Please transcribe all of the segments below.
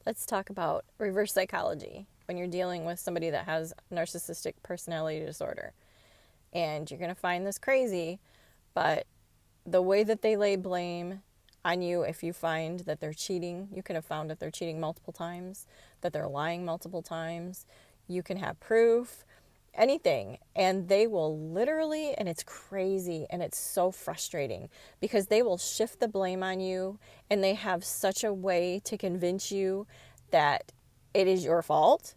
let's talk about reverse psychology when you're dealing with somebody that has narcissistic personality disorder. And you're going to find this crazy, but the way that they lay blame on you, if you find that they're cheating, you can have found that they're cheating multiple times, that they're lying multiple times. You can have proof, anything, and they will literally, and it's crazy and it's so frustrating because they will shift the blame on you, and they have such a way to convince you that it is your fault,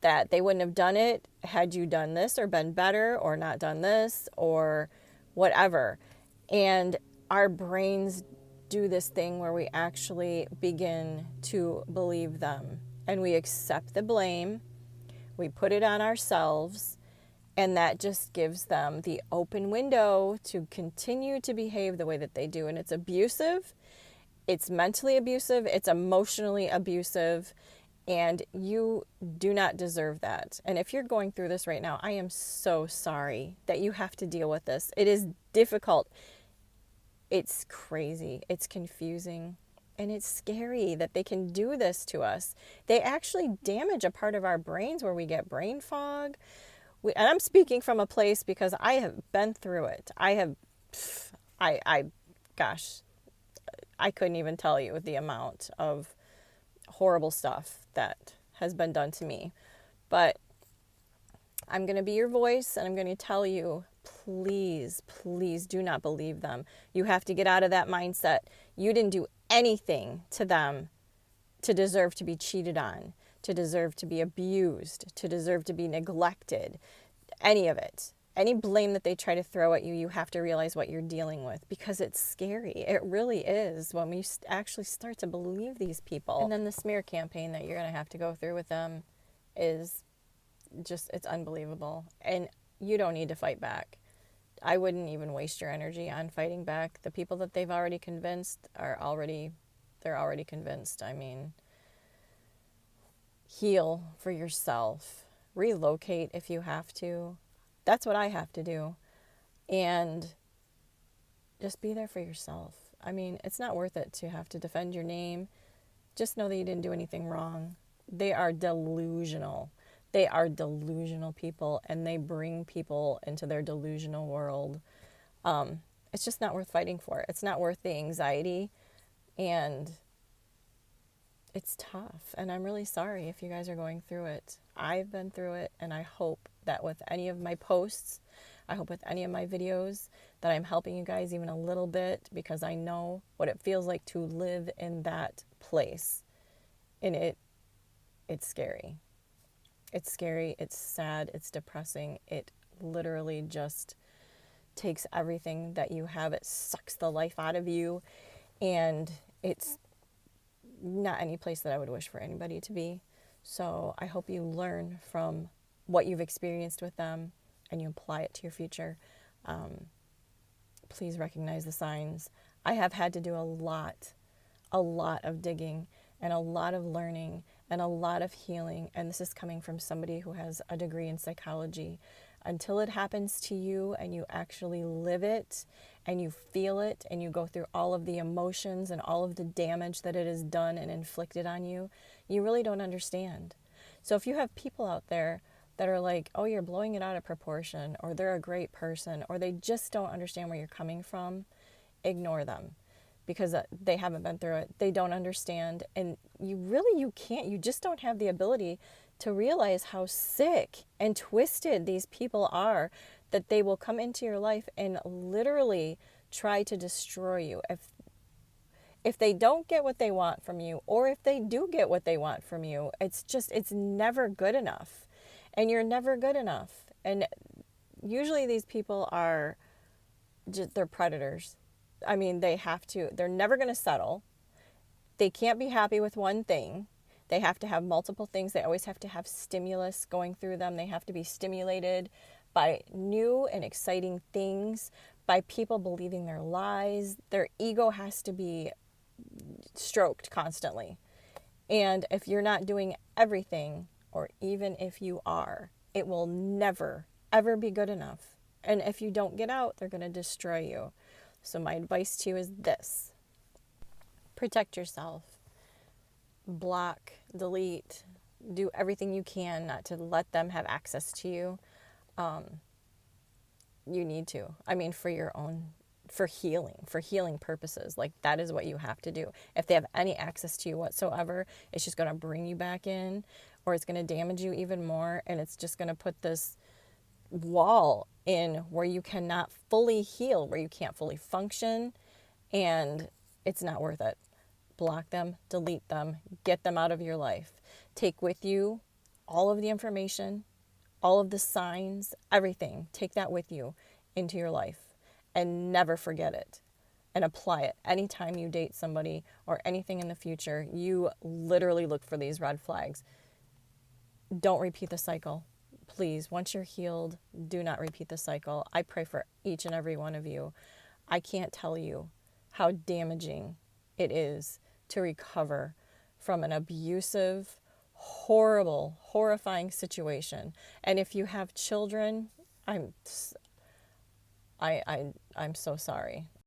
that they wouldn't have done it had you done this or been better or not done this or whatever. And our brains do this thing where we actually begin to believe them, and we accept the blame, we put it on ourselves, and that just gives them the open window to continue to behave the way that they do. And it's abusive, it's mentally abusive, it's emotionally abusive, and you do not deserve that. And if you're going through this right now, I am so sorry that you have to deal with this. It is difficult. It's crazy. It's confusing. And it's scary that they can do this to us. They actually damage a part of our brains where we get brain fog. And I'm speaking from a place because I have been through it. Gosh, I couldn't even tell you the amount of horrible stuff that has been done to me. But I'm going to be your voice, and I'm going to tell you, please, please do not believe them. You have to get out of that mindset. You didn't do anything to them to deserve to be cheated on, to deserve to be abused, to deserve to be neglected, any of it. Any blame that they try to throw at you, you have to realize what you're dealing with, because it's scary. It really is when we actually start to believe these people. And then the smear campaign that you're going to have to go through with them is just, it's unbelievable. And you don't need to fight back. I wouldn't even waste your energy on fighting back. The people that they've already convinced they're already convinced. I mean, heal for yourself. Relocate if you have to. That's what I have to do. And just be there for yourself. I mean, it's not worth it to have to defend your name. Just know that you didn't do anything wrong. They are delusional. They are delusional people, and they bring people into their delusional world. It's just not worth fighting for. It's not worth the anxiety, and it's tough. And I'm really sorry if you guys are going through it. I've been through it, and I hope that with any of my posts, I hope with any of my videos, that I'm helping you guys even a little bit, because I know what it feels like to live in that place. And it's scary. It's scary, it's sad, it's depressing. It literally just takes everything that you have. It sucks the life out of you. And it's not any place that I would wish for anybody to be. So I hope you learn from what you've experienced with them and you apply it to your future. Please recognize the signs. I have had to do a lot of digging and a lot of learning and a lot of healing. And this is coming from somebody who has a degree in psychology. Until it happens to you and you actually live it and you feel it and you go through all of the emotions and all of the damage that it has done and inflicted on you, you really don't understand. So if you have people out there that are like, oh, you're blowing it out of proportion, or they're a great person, or they just don't understand where you're coming from, ignore them. Because they haven't been through it. They don't understand. And you can't. You just don't have the ability to realize how sick and twisted these people are, that they will come into your life and literally try to destroy you. If they don't get what they want from you, or if they do get what they want from you, it's never good enough. And you're never good enough. And usually these people they're predators. I mean, they're never going to settle. They can't be happy with one thing. They have to have multiple things. They always have to have stimulus going through them. They have to be stimulated by new and exciting things, by people believing their lies. Their ego has to be stroked constantly. And if you're not doing everything, or even if you are, it will never, ever be good enough. And if you don't get out, they're going to destroy you. So my advice to you is this: protect yourself. block, delete, do everything you can not to let them have access to you. You need to. I mean, for your own, for healing purposes. Like, that is what you have to do. If they have any access to you whatsoever, it's just going to bring you back in, or it's going to damage you even more. And it's just going to put this wall in where you cannot fully heal, where you can't fully function. And it's not worth it. Block them, delete them, get them out of your life. Take with you all of the information, all of the signs, everything. Take that with you into your life and never forget it, and apply it anytime you date somebody or anything in the future. You literally look for these red flags. Don't repeat the cycle. Please, once you're healed, do not repeat the cycle. I pray for each and every one of you. I can't tell you how damaging it is to recover from an abusive, horrible, horrifying situation. And if you have children, I'm so sorry.